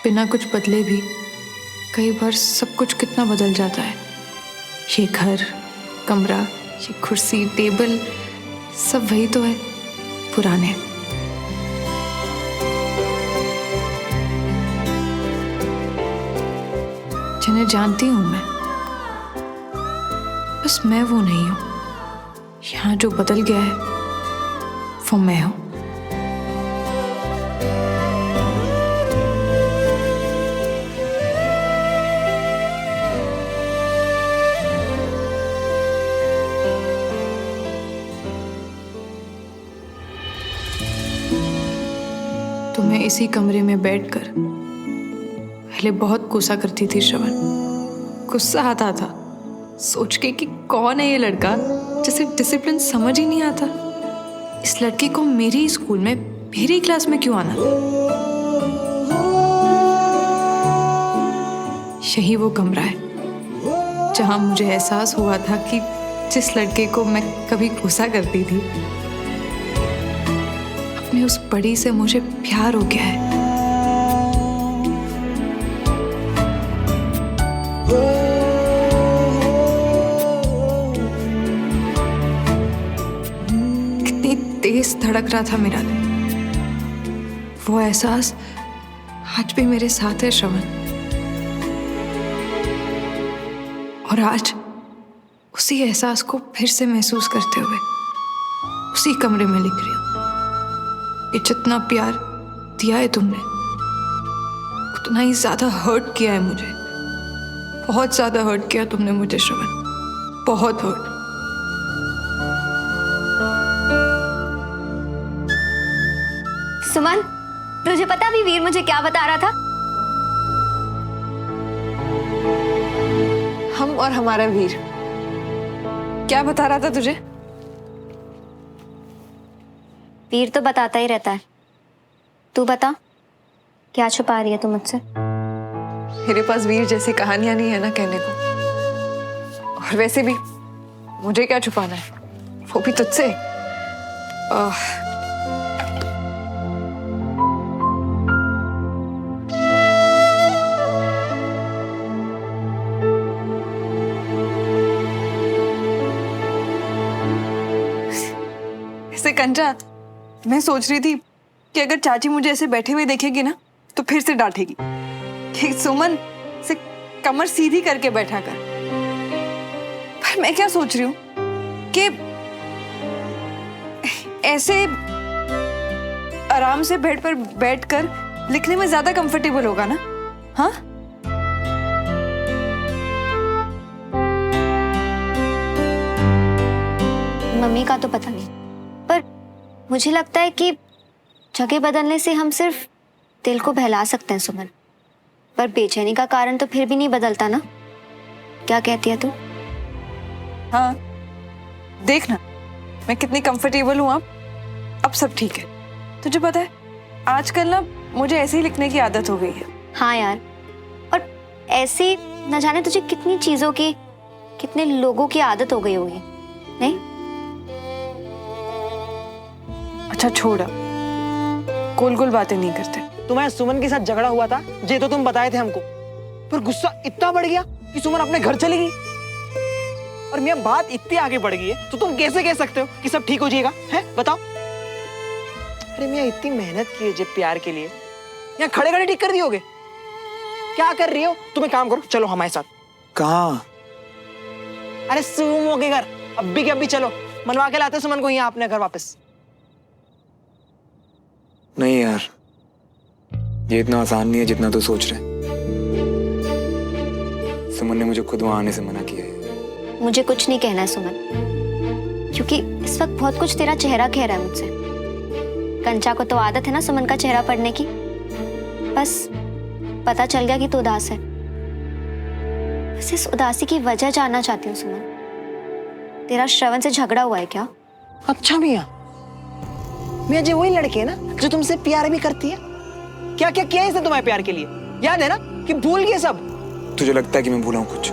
बिना कुछ बदले भी कई बार सब कुछ कितना बदल जाता है। ये घर, कमरा, ये कुर्सी, टेबल, सब वही तो है, पुराने। जिन्हें जानती हूं मैं, बस मैं वो नहीं हूं। यहाँ जो बदल गया है वो मैं हूं। तुम्हें इसी कमरे में बैठकर पहले बहुत गुस्सा करती थी श्रवण। गुस्सा आता था सोच के कि कौन है ये लड़का जिसे डिसिप्लिन समझ ही नहीं आता। इस लड़के को मेरी स्कूल में मेरी क्लास में क्यों आना। यही वो कमरा है जहां मुझे एहसास हुआ था कि जिस लड़के को मैं कभी गुस्सा करती थी, अपने उस बड़ी से मुझे प्यार हो गया है। कितनी तेज धड़क रहा था मेरा दिल। वो एहसास आज भी मेरे साथ है श्रवण। और आज उसी एहसास को फिर से महसूस करते हुए उसी कमरे में लिख रही हूँ कि जितना प्यार दिया है तुमने, उतना ही ज्यादा हर्ट किया है मुझे। बहुत ज्यादा हर्ट किया तुमने मुझे श्रवण, बहुत हर्ट। सुमन, तुझे पता अभी वीर मुझे क्या बता रहा था? हम और हमारा वीर क्या बता रहा था तुझे? वीर तो बताता ही रहता है। तू बता, क्या छुपा रही है तू मुझसे? मेरे पास वीर जैसी कहानियां नहीं है ना कहने को। और वैसे भी मुझे क्या छुपाना है, वो भी तुझसे। ऐसे कंचा, मैं सोच रही थी कि अगर चाची मुझे ऐसे बैठे हुए देखेगी ना तो फिर से डांटेगी कि सुमन से कमर सीधी करके बैठा कर। पर मैं क्या सोच रही हूँ कि ऐसे आराम से बेड पर बैठकर लिखने में ज्यादा कंफर्टेबल होगा ना। हाँ, मम्मी का तो पता नहीं, पर मुझे लगता है कि जगह बदलने से हम सिर्फ दिल को बहला सकते हैं सुमन, पर बेचैनी का कारण तो फिर भी नहीं बदलता ना। क्या कहती है तू? हाँ, देखना मैं कितनी कंफर्टेबल हूँ अब सब ठीक है। तुझे पता है आजकल ना मुझे ऐसे ही लिखने की आदत हो गई है। हाँ यार, और ऐसी न जाने तुझे कितनी चीजों की, कितने लोगों की आदत हो गई होगी, नहीं? अच्छा छोड़, गोल गोल बातें नहीं करते। तुम्हारे सुमन के साथ झगड़ा हुआ था, ये तो तुम बताए थे हमको, पर गुस्सा इतना बढ़ गया कि सुमन अपने घर चली गई। और मियां बात इतनी आगे बढ़ गई है तो तुम कैसे कह सकते हो कि सब ठीक हो जाएगा? है बताओ। अरे मियां इतनी मेहनत की है जब प्यार के लिए, यहाँ खड़े खड़े ठीक कर दियोगे? क्या कर रही हो तुम? एक काम करो, चलो हमारे साथ। कहाँ? अरे सुमो के घर, अभी के अभी चलो, मनवा के लाते सुमन को यहाँ अपने घर वापस। नहीं यार, ये इतना आसान नहीं है जितना तू सोच रहे। सुमन ने मुझे खुद वहां आने से मना किया है। मुझे कुछ नहीं कहना है सुमन, क्योंकि इस वक्त बहुत कुछ तेरा चेहरा कह रहा है मुझसे। कंचा को तो आदत है ना सुमन का चेहरा पढ़ने की। बस पता चल गया कि तू उदास है। बस इस उदासी की वजह जानना चाहती हूँ सुमन। तेरा श्रवण से झगड़ा हुआ है क्या? अच्छा मियां, मियां जी वही लड़के है ना जो तुमसे प्यार भी करती है? क्या क्या किया इसने तुम्हारे प्यार के लिए? याद है ना कि भूल गए सब? तुझे लगता है कि मैं भूला हूं कुछ?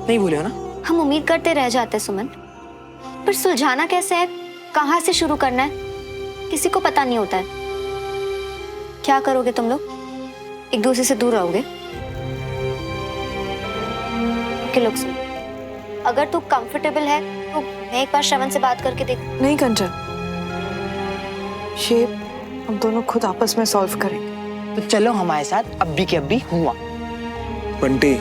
नहीं भूले हो ना? हम उम्मीद करते रह जाते सुमन, पर सुलझाना कैसे है, कहाँ से शुरू करना है, किसी को पता नहीं होता है। क्या करोगे तुम लोग? एक दूसरे से दूर रहोगे? ओके लोग सुन, अगर तू कंफर्टेबल है तो मैं एक बार श्रवण से बात करके देख। नहीं कंचन, ये हम दोनों खुद आपस में सॉल्व करेंगे। तो चलो हमारे साथ अब्बी के अब्बी हुआ। बंटी,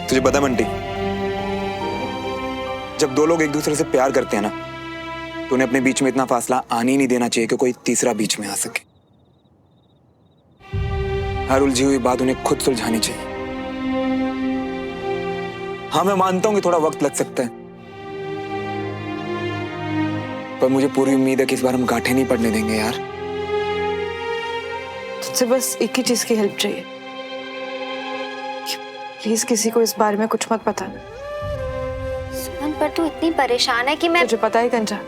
तुझे पता बंटी, जब दो लोग एक दूसरे से प्यार करते हैं ना, तो उन्हें अपने बीच में इतना फासला आने ही नहीं देना चाहिए कि कोई तीसरा बीच में आ सके। हर उलझी हुई बात उन्हें खुद सुलझानी चाहिए। हाँ, मैं मानता हूं कि थोड़ा वक्त लग सकता है, पर मुझे पूरी उम्मीद है कि इस बार हम गांठें नहीं पड़ने देंगे यार। तुझसे बस एक ही चीज की हेल्प चाहिए, प्लीज किसी को इस बारे में कुछ मत बताना। सुमन, पर तू इतनी परेशान है कि मैं... तुझे पता है कंचन,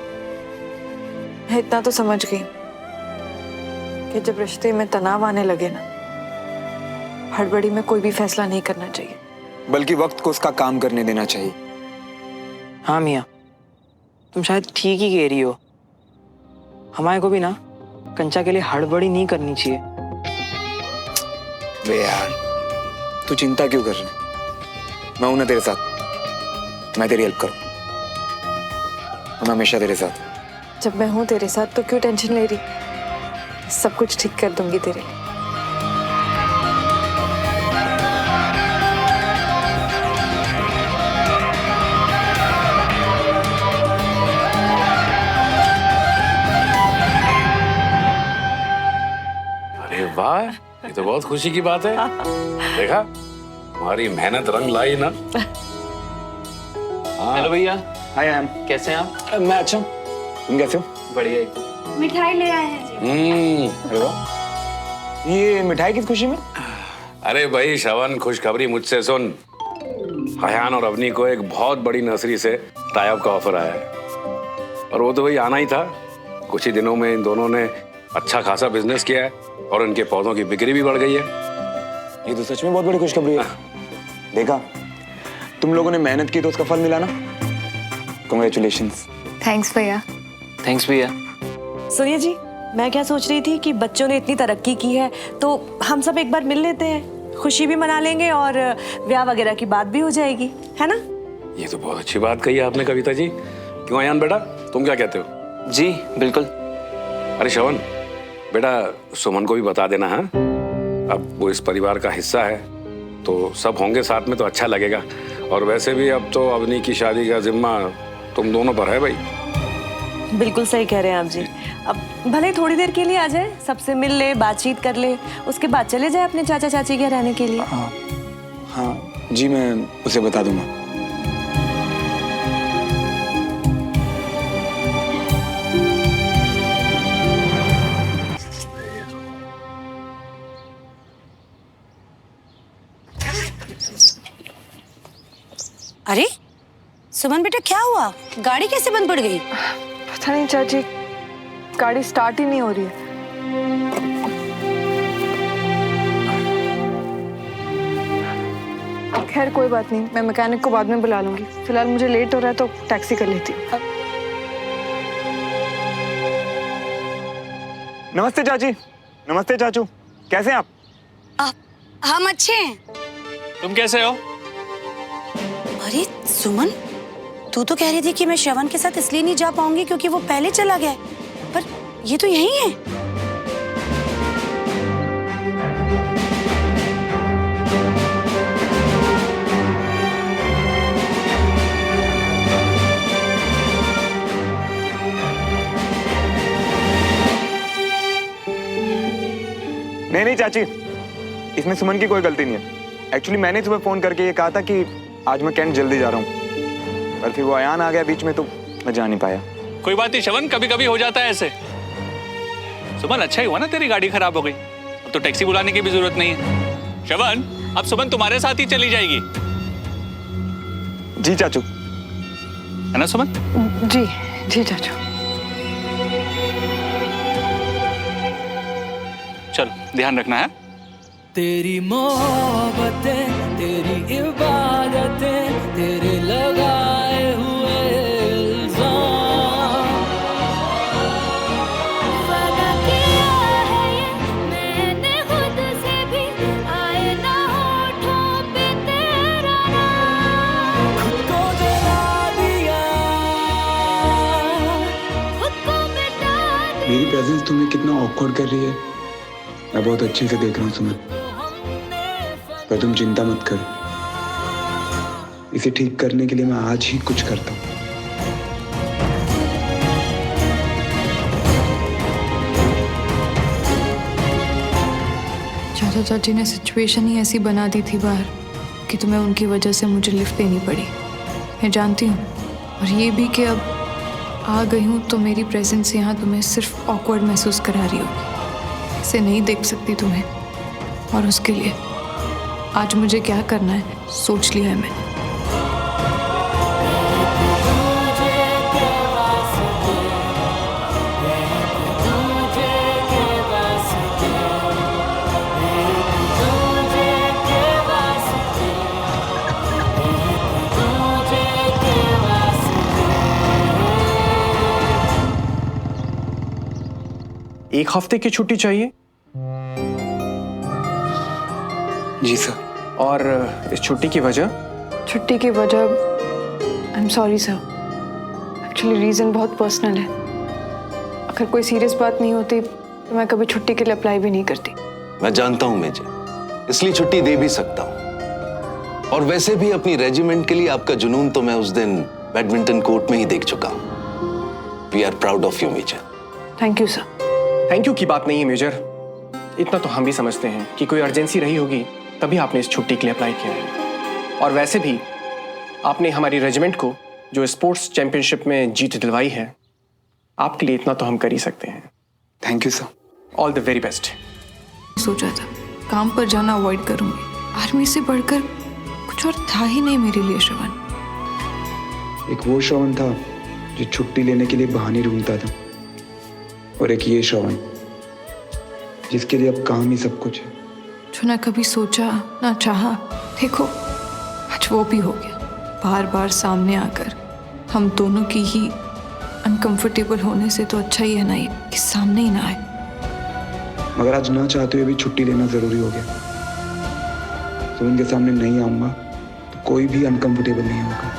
मैं इतना तो समझ गई कि जब रिश्ते में तनाव आने लगे ना, हड़बड़ी में कोई भी फैसला नहीं करना चाहिए, बल्कि वक्त को उसका काम करने देना चाहिए। हाँ मियाँ, तुम शायद ठीक ही कह रही हो। हमारे को भी ना कंचा के लिए हड़बड़ी नहीं करनी चाहिए। बे यार, तू चिंता क्यों कर रहा है? मैं हूं ना तेरे साथ, मैं तेरी हेल्प करूं। मैं हमेशा तेरे साथ। जब मैं हूं तेरे साथ तो क्यों टेंशन ले रही? सब कुछ ठीक कर दूंगी तेरे लिए। अरे वाह, ये तो बहुत खुशी की बात है। देखा, हमारी मेहनत रंग लाई ना। हेलो भैया, हाय मैम, कैसे हैं आप? मैं अच्छा हूं, तुम कैसे हो? बढ़िया एकदम। मिठाई ले आए हैं जी। अरे वाह, ये मिठाई किस खुशी में? अरे भाई श्रवण, खुशखबरी मुझसे सुन। अयान और अवनी को एक बहुत बड़ी नर्सरी से टाई-अप का ऑफर आया है, और वो तो भाई आना ही था। कुछ ही दिनों में इन दोनों ने अच्छा खासा बिजनेस किया है और इनके पौधों की बिक्री भी बढ़ गई है। ये तो सच में बहुत बड़ी खुशखबरी है। देखा, तुम लोगों ने मेहनत की तो उसका फल मिला ना। कांग्रेचुलेशंस। थैंक्स भैया। थैंक्स भैया। सुनिए जी, मैं क्या सोच रही थी कि बच्चों ने इतनी तरक्की की है तो हम सब एक बार मिल लेते हैं, खुशी भी मना लेंगे और ब्याह वगैरह की बात भी हो जाएगी, है ना? ये तो बहुत अच्छी बात कही आपने कविता जी। क्यों अयान बेटा, तुम क्या कहते हो? जी बिल्कुल। अरे श्रवण बेटा, सुमन को भी बता देना। हाँ, अब वो इस परिवार का हिस्सा है तो सब होंगे साथ में तो अच्छा लगेगा। और वैसे भी अब तो अवनी की शादी का जिम्मा तुम दोनों पर है भाई। बिल्कुल सही कह रहे हैं आप जी। अब भले थोड़ी देर के लिए आ जाए, सबसे मिल ले, बातचीत कर ले, उसके बाद चले जाए अपने चाचा चाची के रहने के लिए। हाँ हाँ जी, मैं उसे बता दूंगा। अरे सुमन बेटा, क्या हुआ? गाड़ी कैसे बंद पड़ गई? पता नहीं चाची, गाड़ी स्टार्ट ही नहीं हो रही है। खैर कोई बात नहीं, मैं मैकेनिक को बाद में बुला लूंगी। फिलहाल मुझे लेट हो रहा है तो टैक्सी कर लेती हूँ। नमस्ते चाची। नमस्ते चाचू, कैसे हैं आप? हम अच्छे हैं। तुम कैसे हो? अरे सुमन, तू तो कह रही थी कि मैं श्रवण के साथ इसलिए नहीं जा पाऊंगी क्योंकि वो पहले चला गया है, पर ये तो यही है। नहीं चाची, इसमें सुमन की कोई गलती नहीं है। एक्चुअली मैंने सुबह फोन करके ये कहा था कि आज मैं कैंट जल्दी जा रहा हूँ, पर फिर वो अयान आ गया बीच में तो मैं जा नहीं पाया। कोई बात नहीं श्रवण, कभी कभी हो जाता है ऐसे। सुमन, अच्छा ही हुआ ना तेरी गाड़ी खराब हो गई, अब तो टैक्सी बुलाने की भी जरूरत नहीं है। श्रवण, अब सुमन तुम्हारे साथ ही चली जाएगी, जी चाचू। है ना सुमन? जी जी चाचू। चलो ध्यान रखना है। तेरी मोहब्बतें, तेरी इबादतें, तेरे लगाए हुए इल्जाम, मेरी प्रेजेंस तुम्हें कितना ऑकवर्ड कर रही है मैं बहुत अच्छे से देख रहा हूँ सुमन, पर तुम चिंता मत करो, इसे ठीक करने के लिए मैं आज ही कुछ करता हूँ। चाचा चाची ने सिचुएशन ही ऐसी बना दी थी बाहर कि तुम्हें उनकी वजह से मुझे लिफ्ट लेनी पड़ी। मैं जानती हूँ, और ये भी कि अब आ गई हूँ तो मेरी प्रेजेंस यहाँ तुम्हें सिर्फ ऑकवर्ड महसूस करा रही होगी। इसे नहीं देख सकती तुम्हें, और उसके लिए आज मुझे क्या करना है सोच लिया है मैंने। एक हफ्ते की छुट्टी चाहिए? जी सर। और इस छुट्टी की वजह? छुट्टी की वजह I am sorry sir, actually reason बहुत पर्सनल है। अगर कोई सीरियस बात नहीं होती तो मैं कभी छुट्टी के लिए अप्लाई भी नहीं करती। मैं जानता हूं मेजर, इसलिए छुट्टी दे भी सकता हूं। और वैसे भी अपनी रेजिमेंट के लिए आपका जुनून तो मैं उस दिन बैडमिंटन कोर्ट में ही देख चुका हूं। We are proud of you major. Thank you sir. Thank you की बात नहीं है मेजर, इतना तो हम भी समझते हैं कि कोई अर्जेंसी रही होगी तभी आपने इस छुट्टी के लिए अप्लाई किया है। और वैसे भी आपने हमारी रेजिमेंट को जो स्पोर्ट्स चैंपियनशिप में जीत दिलवाई है, आपके लिए इतना तो हम कर ही सकते हैं। Thank you sir. All the very best. सोचा था काम पर जाना अवॉइड करूंगी, आर्मी से बढ़कर कुछ और था ही नहीं मेरे लिए श्रवण। एक वो श्रवण था जो छुट्टी लेने के लिए बहाने ढूंढता था, और एक ये श्रवण जिसके लिए अब काम ही सब कुछ है। जो ना कभी सोचा ना चाहा, देखो आज वो भी हो गया। बार बार सामने आकर हम दोनों की ही अनकंफर्टेबल होने से तो अच्छा ही है ना ये कि सामने ही ना आए। मगर आज ना चाहते हुए भी छुट्टी लेना जरूरी हो गया। तो उनके सामने नहीं आऊंगा तो कोई भी अनकंफर्टेबल नहीं होगा।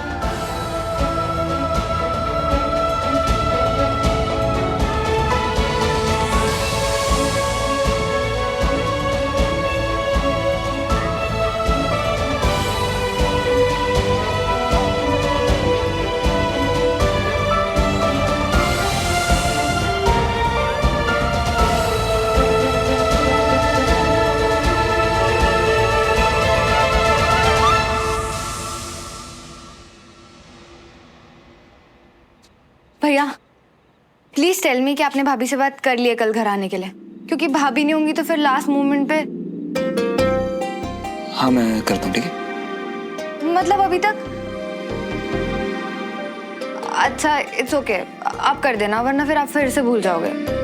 भैया प्लीज टेल मी कि आपने भाभी से बात कर ली है कल घर आने के लिए, क्योंकि भाभी नहीं होंगी तो फिर लास्ट मोमेंट पे। हाँ मैं करता हूँ, ठीक है। मतलब अभी तक? अच्छा इट्स ओके, आप कर देना, वरना फिर आप फिर से भूल जाओगे।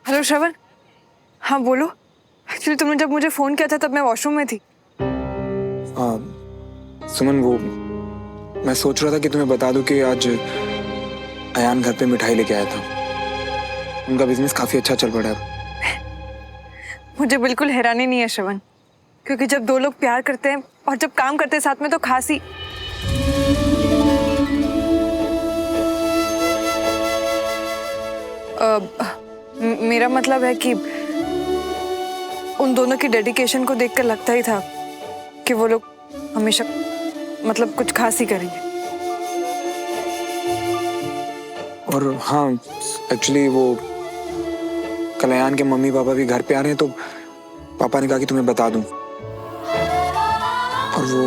हेलो श्रवण। हाँ बोलो। एक्चुअली तुमने जब मुझे फोन किया था तब मैं वॉशरूम में थी। सुमन, वो मैं सोच रहा था कि तुम्हें बता दूं कि आज अयान घर पे मिठाई लेके आया था। उनका बिजनेस काफी अच्छा चल पड़ा है। मुझे बिल्कुल हैरानी नहीं है श्रवण, क्योंकि जब दो लोग प्यार करते हैं और जब काम करते हैं साथ में तो खास ही। मेरा मतलब है कि उन दोनों की डेडिकेशन को देखकर लगता ही था कि वो लोग हमेशा मतलब कुछ खास ही करेंगे। और हाँ एक्चुअली वो कल अयान के मम्मी पापा भी घर पे आ रहे हैं, तो पापा ने कहा कि तुम्हें बता दूं। और वो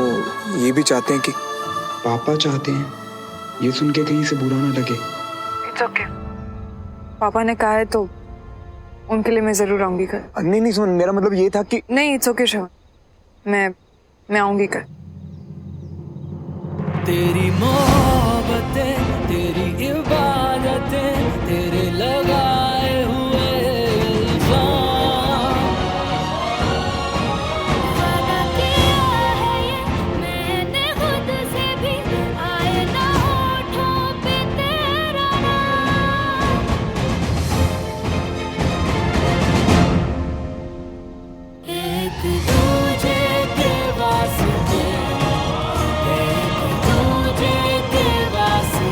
ये भी चाहते हैं कि पापा चाहते हैं ये सुन के कहीं से बुरा ना लगे। इट्स ओके, पापा ने कहा है तो उनके लिए मैं जरूर आऊंगी कल। नहीं नहीं सुमन, मेरा मतलब ये था कि नहीं, इट्स ओके श्रवण, मैं आऊंगी कल। तेरी मोहब्बतें, तेरी इबादतें, तेरे लगाए हुए इल्जाम। वादा किया है ये मैंने खुद से भी, आए ना होठों पे तेरा नाम। एक दूजे के वास्ते, एक दूजे के वास्ते।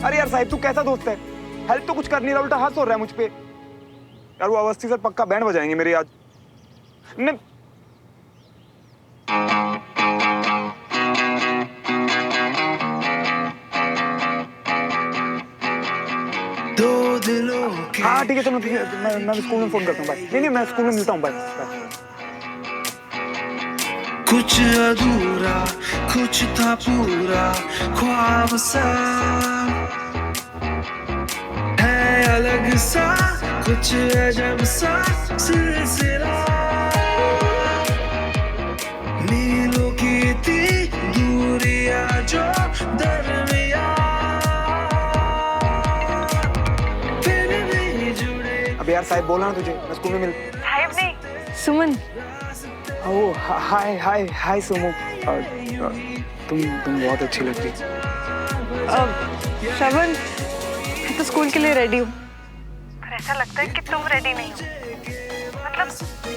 अरे यार साहिब, तू कैसा दोस्त है? हेल्प तो कुछ कर नहीं रहा, उल्टा हाथ तोड़ रहा है मुझ पे। यार वो अवस्थी सर पक्का बैंड बजाएंगे मेरे आज। नहीं हाँ ठीक है, चलो ठीक है, मैं स्कूल में फोन करता हूँ। बाय। नहीं मैं स्कूल में मिलता हूँ। बाय। कुछ अधूरा कुछ था पूरा, ख्वाब सा है अलग सा, कुछ अजब सा सिलसिला। मीलों की थी दूरियां जो दरमिया, फिर भी जुड़े। अब यार साहिब बोला ना तुझे, मैं स्कूल में मिल। साहिब नहीं, सुमन। ओ हाय हाय हाय सुमो, तुम बहुत अच्छी लगती। श्रवण, मैं तो स्कूल के लिए रेडी हूँ, पर ऐसा लगता है कि तुम रेडी नहीं हो। मतलब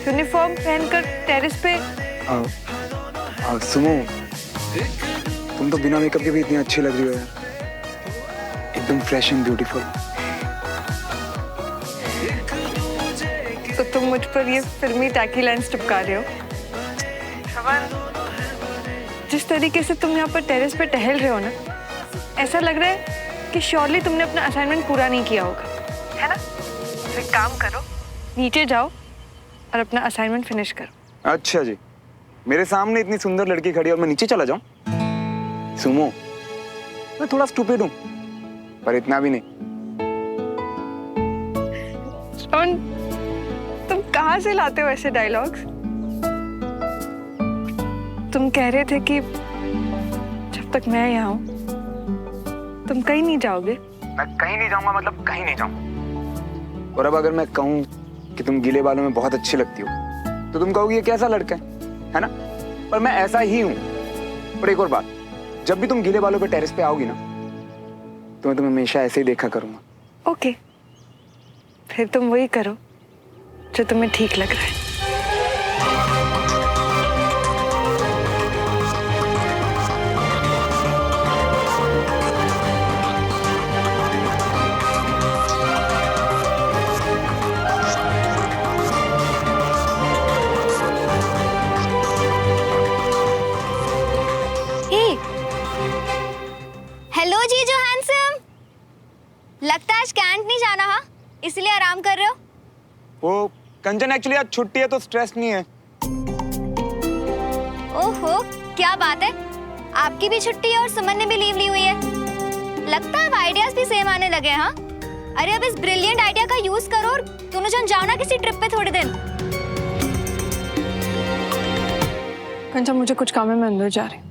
यूनिफॉर्म पहनकर टेरेस पे। सुमो, तुम तो बिना मेकअप के भी इतनी अच्छी लग रही हो यार, एकदम फ्रेश एंड ब्यूटीफुल। तो तुम मुझ पर ये फिल्मी टैकी लाइन्स चिपका रहे हो। श्रवण, जिस तरीके से तुम यहाँ पर टेरेस पे टहल रहे हो ना, ऐसा लग रहा है कि श्योरली तुमने अपना असाइनमेंट पूरा नहीं किया होगा, है ना? तो एक काम करो, नीचे जाओ और अपना असाइनमेंट फिनिश करो। अच्छा जी, मेरे सामने इतनी सुंदर लड़की खड़ी है और मैं नीचे चला जाऊं? सुमो, मैं थोड़ा स्टूपिड हूं, पर इतना भी नहीं। श्रवण, तुम कहाँ से लाते हो ऐसे डायलॉग्स? तुम कह रहे थे कि जब तक मैं यहाँ हूँ तुम कहीं नहीं जाओगे। मैं कहीं नहीं जाऊंगा, मतलब कहीं नहीं जाऊंगा। और अब अगर मैं कहूँ कि तुम गीले बालों में बहुत अच्छी लगती हो, तो तुम कहोगी ये कैसा लड़का है ना? पर मैं ऐसा ही हूँ। और एक और बात, जब भी तुम गीले बालों पे टेरेस पे आओगी ना, तो मैं तुम्हें हमेशा ऐसे ही देखा करूंगा। ओके, फिर तुम वही करो जो तुम्हें ठीक लग रहा है। हेलो जीजू हैंडसम, लगता है आज कैंट नहीं जाना, हाँ? इसलिए आराम कर रहे हो? वो कंचन, एक्चुअली आज छुट्टी है तो स्ट्रेस नहीं है। ओहो, क्या बात है, आपकी भी छुट्टी है और सुमन ने भी लीव ली हुई है। लगता है अब आइडियाज भी सेम आने लगे, हाँ? अरे अब इस ब्रिलियंट आइडिया का यूज करो और दोनों जन जाओ ना किसी ट्रिप पे थोड़े दिन। कंचा मुझे कुछ काम है, मैं अंदर जा रही हूँ।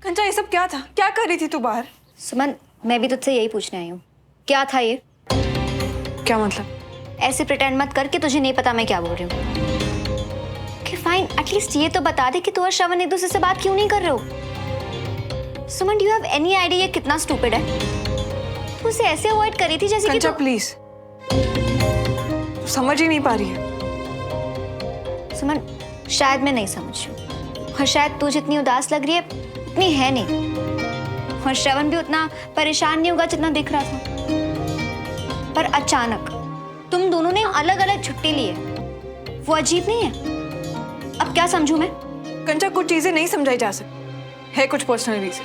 कंचा ये सब क्या था? क्या कर रही थी तू बाहर? सुमन, मैं भी तुझसे यही पूछने आई हूँ, क्या था ये? क्या मतलब? ऐसे प्रिटेंड मत कर कि तुझे नहीं पता मैं क्या बोल रही हूँ। कि फाइन, एटलीस्ट ये तो बता दे कि तू और श्रवण एक दूसरे से बात क्यों नहीं कर रहे हो? Suman, do you have any idea ये कितना स्टूपिड है? तू उसे ऐसे अवॉइड करी थी जैसे कि कंचा तू... प्लीज, तू समझ ही नहीं पा रही है। सुमन, शायद मैं नहीं समझ रही हूँ, और शायद तू जितनी उदास लग रही है उतनी है नहीं, और श्रवण भी उतना परेशान नहीं होगा जितना दिख रहा था। पर अचानक तुम दोनों ने अलग अलग छुट्टी ली है, वो अजीब नहीं है? अब क्या समझूं मैं? कंचा कुछ चीजें नहीं समझाई जा सकती, है कुछ personal reason.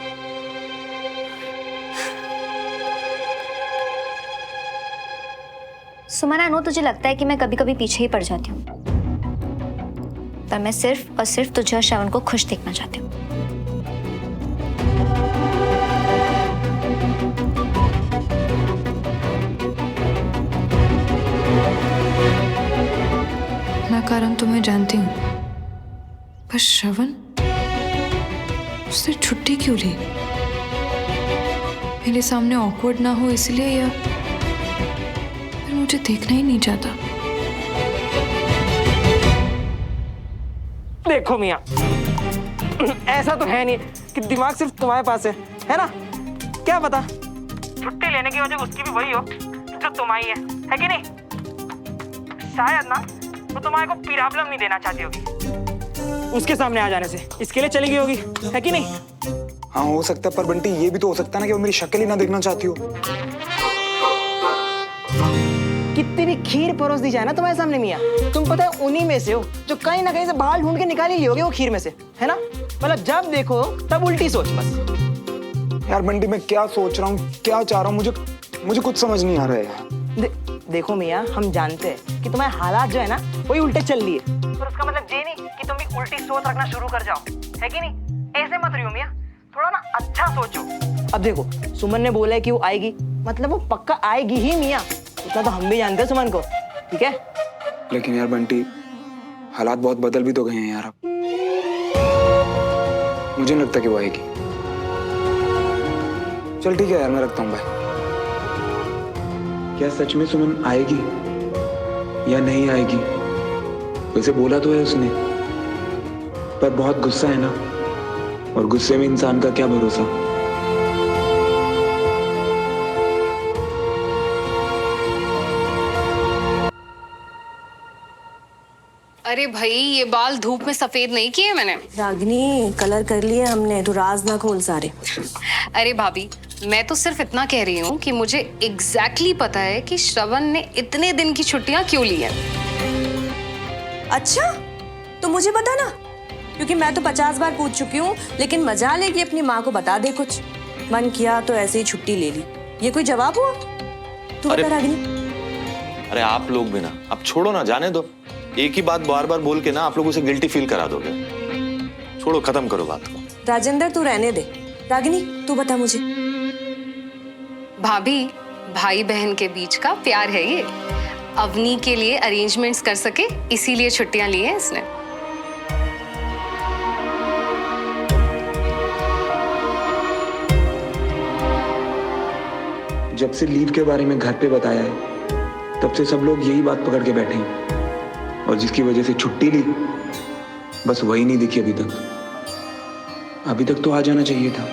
Suman, I know तुझे लगता है कि मैं कभी कभी पीछे ही पड़ जाती हूँ, पर मैं सिर्फ और सिर्फ तुझे और श्रवण को खुश देखना चाहती हूँ। मैं कारण तो मैं जानती हूँ, पर श्रवण उसने छुट्टी क्यों ली? मेरे सामने ऑकवर्ड ना हो इसलिए, या फिर मुझे देखना ही नहीं चाहता? देखो मियाँ, ऐसा तो है नहीं कि दिमाग सिर्फ तुम्हारे पास है ना? क्या पता छुट्टी लेने की वजह उसकी भी वही हो जो तुम्हारी है कि नहीं? शायद ना वो तुम्हारे को प्रॉब्लम नहीं देना चाहती होगी उसके सामने आ जाने से, इसके लिए चली गई होगी, है कि नहीं? हाँ हो सकता है, पर बंटी ये भी तो हो सकता है ना कि वो मेरी शक्ल ही ना देखना चाहती हो। कितनी भी खीर परोस दी जाए ना तुम्हारे सामने मियाँ, तुम पता है उन्हीं में से हो जो कहीं ना कहीं से बाल ढूंढ के निकाल ही लियोगे वो खीर में से, है ना? मतलब जब देखो तब उल्टी सोच बस। यार बंटी मैं क्या सोच रहा हूँ, क्या चाह रहा हूँ, मुझे कुछ समझ नहीं आ रहा है यार। देखो मियाँ, हम जानते हैं कि तुम्हारे हालात जो है ना वही उल्टे चल रही है, पर उसका मतलब ये नहीं कि तुम भी उल्टी सोच रखना शुरू कर जाओ, है कि नहीं? ऐसे मत रहियो मियाँ, थोड़ा ना अच्छा सोचो। अब देखो सुमन ने बोला है कि वो आएगी, मतलब वो पक्का आएगी ही मियाँ, उतना तो हम भी जानते हैं सुमन को, ठीक है? लेकिन यार बंटी हालात बहुत बदल भी तो गए हैं यार, अब मुझे नहीं लगता कि वो आएगी। चल ठीक है यार, मैं रखता हूँ, बाय। क्या सच में सुमन आएगी या नहीं आएगी? वैसे बोला तो है उसने, पर बहुत गुस्सा है ना, और गुस्से में इंसान का क्या भरोसा। अरे भाई, ये बाल धूप में सफेद नहीं किए मैंने। रागिनी, कलर कर लिए हमने, तो राज ना खोल सारे। अरे भाभी, मैं तो सिर्फ इतना कह रही हूँ कि मुझे एग्जैक्टली पता है कि श्रवण ने इतने दिन की छुट्टियां क्यों ली हैं। अच्छा, तो मुझे बता ना, क्योंकि मैं तो 50 बार पूछ चुकी हूँ, लेकिन मजा ले कि अपनी माँ को बता दे कुछ। मन किया तो ऐसे ही छुट्टी ले ली, ये कोई जवाब हुआ? तू बता रागिनी। अरे आप लोग भी ना, अब छोड़ो ना, जाने दो। एक ही बात बार बार बोल के ना आप लोग उसे गिल्टी फील करा दोगे। छोड़ो, खत्म करो बात को। राजेंद्र तू रहने दे। रागिनी तू बता मुझे। भाभी, भाई बहन के बीच का प्यार है ये। अवनी के लिए अरेंजमेंट्स कर सके इसीलिए छुट्टियां ली हैं इसने। जब से लीव के बारे में घर पे बताया है, तब से सब लोग यही बात पकड़ के बैठे हैं, और जिसकी वजह से छुट्टी ली, बस वही नहीं दिखी अभी तक। अभी तक तो आ जाना चाहिए था।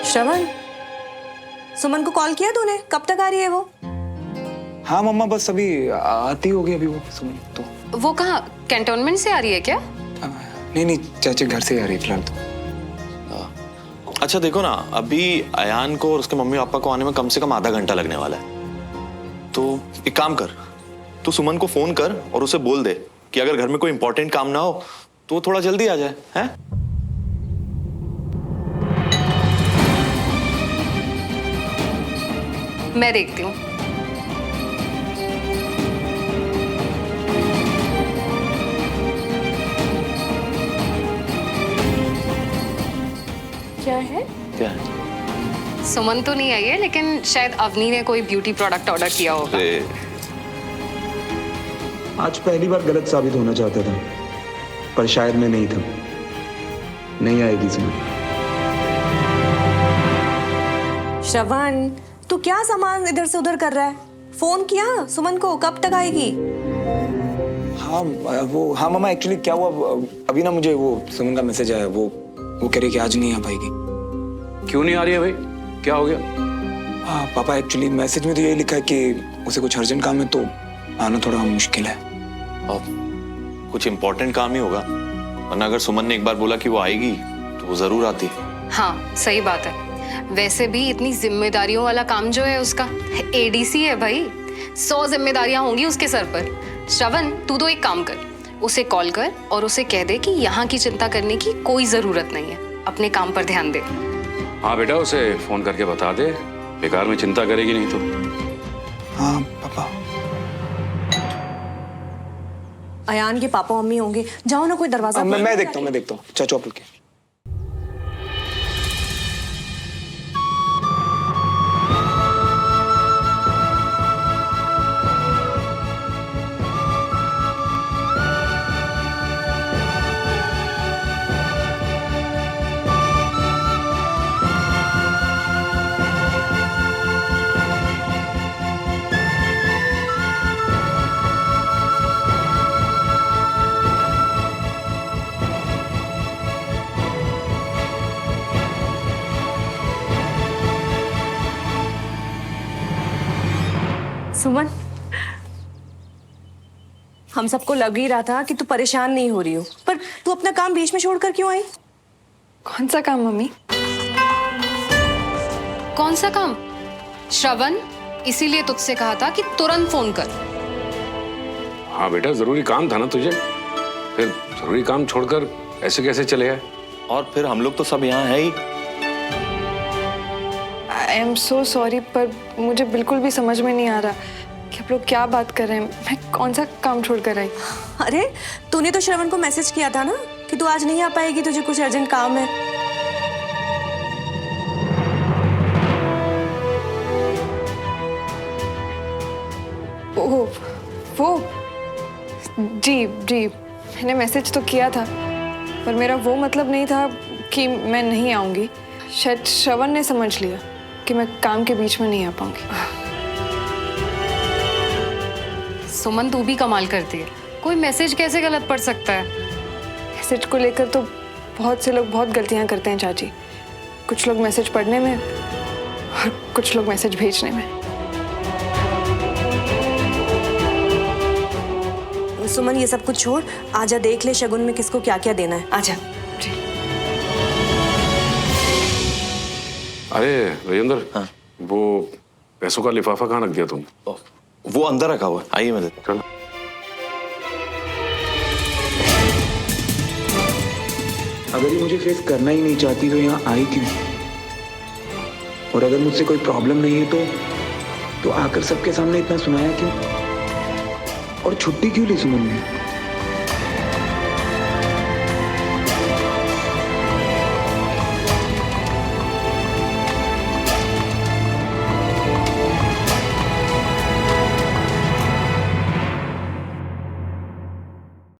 श्रवण, सुमन को कॉल किया तूने? कब तक आ रही है वो? हाँ मम्मा, बस अभी आती होगी अभी वो सुमन तो। वो कहाँ, कैंटोनमेंट से आ रही है क्या? नहीं नहीं, चाचे घर से आ रही है फिलहाल तो। अच्छा देखो ना, अभी अयान को और उसके मम्मी पापा को आने में कम से कम आधा घंटा लगने वाला है। तो एक काम कर, तू सुमन को फोन कर और उसे बोल दे कि अगर घर में कोई इंपॉर्टेंट काम ना हो तो वो थोड़ा जल्दी आ जाए, हैं? मैं देखती हूँ। क्या है? क्या है? सुमन तो नहीं आई है, लेकिन शायद अवनी ने कोई ब्यूटी प्रोडक्ट ऑर्डर किया होगा। आज पहली बार गलत साबित होना चाहता था, पर शायद मैं नहीं था। नहीं आएगी सुमन। श्रवण, तू क्या सामान इधर से उधर कर रहा है? फोन किया सुमन को, कब तक आएगी? हाँ मामा, एक्चुअली क्या हुआ, अभी ना मुझे वो सुमन का मैसेज आया, वो कह रही कि आज नहीं आ पाएगी। क्यों नहीं आ रही है भाई, क्या हो गया? हाँ पापा, एक्चुअली मैसेज में तो यही लिखा है कि उसे कुछ अर्जेंट काम है, तो आना थोड़ा मुश्किल है। और कुछ इंपॉर्टेंट काम ही होगा, वरना अगर सुमन ने एक बार बोला कि वो आएगी तो वो जरूर आती। हाँ सही बात है। वैसे भी इतनी जिम्मेदारियों वाला काम जो है उसका, एडीसी है भाई, 100 जिम्मेदारियां होंगी उसके सर पर। श्रवण, तू तो एक काम कर, उसे कॉल कर और उसे कह दे कि यहाँ की चिंता करने की कोई जरूरत नहीं है, अपने काम पर ध्यान दे। हाँ बेटा, उसे फोन करके बता दे, बेकार में चिंता करेगी नहीं तो। हाँ पापा। अयान के पापा मम्मी होंगे, जाओ ना कोई दरवाजा। मैं देखता हूँ। चाचू आप रुकिए। सुमन, हम सबको लग ही रहा था कि तू परेशान नहीं हो रही हो, पर तू अपना काम बीच में छोड़कर क्यों आई? कौन सा काम मम्मी? कौन सा काम? श्रवण, इसीलिए तुझसे कहा था कि तुरंत फोन कर। हाँ बेटा, जरूरी काम था ना तुझे, फिर जरूरी काम छोड़कर ऐसे कैसे चले गए? और फिर हम लोग तो सब यहाँ है ही। आई एम सो सॉरी, पर मुझे बिल्कुल भी समझ में नहीं आ रहा कि आप लोग क्या बात कर रहे हैं। मैं कौन सा काम छोड़ कर आई? अरे तूने तो श्रवण को मैसेज किया था ना कि तू आज नहीं आ पाएगी, तुझे कुछ अर्जेंट काम है। ओह वो, जी मैंने मैसेज तो किया था, पर मेरा वो मतलब नहीं था कि मैं नहीं आऊंगी। शायद श्रवण ने समझ लिया कि मैं काम के बीच में नहीं आ पाऊंगी। सुमन, तू भी कमाल करती है, कोई मैसेज कैसे गलत पढ़ सकता है? मैसेज को लेकर तो बहुत से लोग बहुत गलतियां करते हैं चाची। कुछ लोग मैसेज पढ़ने में और कुछ लोग मैसेज भेजने में। सुमन, ये सब कुछ छोड़, आजा देख ले शगुन में किसको क्या क्या देना है। आजा। अरे राजेंद्र, हाँ? वो पैसों का लिफाफा कहाँ रख दिया तुम? वो अंदर रखा हुआ है, आइए मैं देता हूं। चलो। अगर ये मुझे फेस करना ही नहीं चाहती तो यहाँ आई क्यों? और अगर मुझसे कोई प्रॉब्लम नहीं है तो आकर सबके सामने इतना सुनाया क्यों? और छुट्टी क्यों ली सुमन ने?